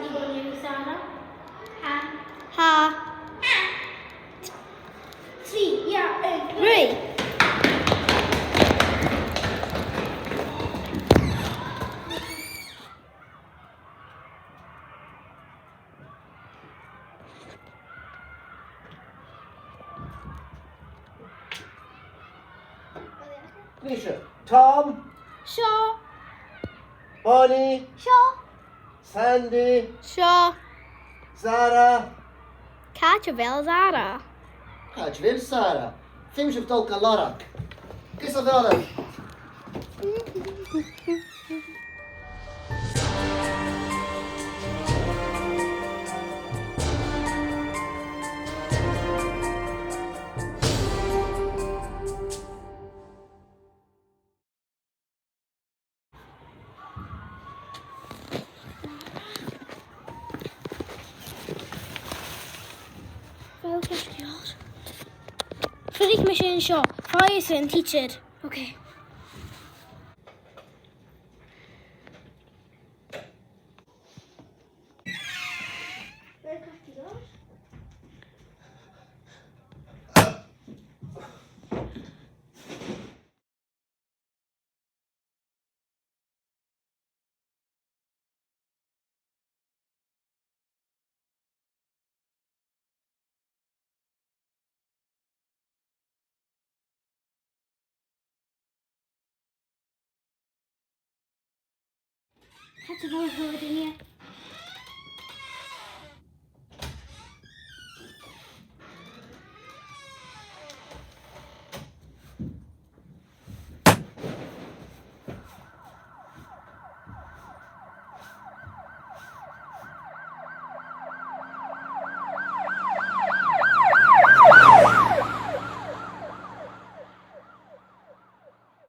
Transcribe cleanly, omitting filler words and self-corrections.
يقول سارة؟ Ha. 3 yeah 3. Nisha. Tom. Sure. Bonnie. Sure. Sandy. Sure. Zara. Catch Zara. Kaçver Sara. FilmG بتوقع لارك. كيف هذا؟ Fredrik mission shot. Fire and teacher. Okay. Catch a hood in here.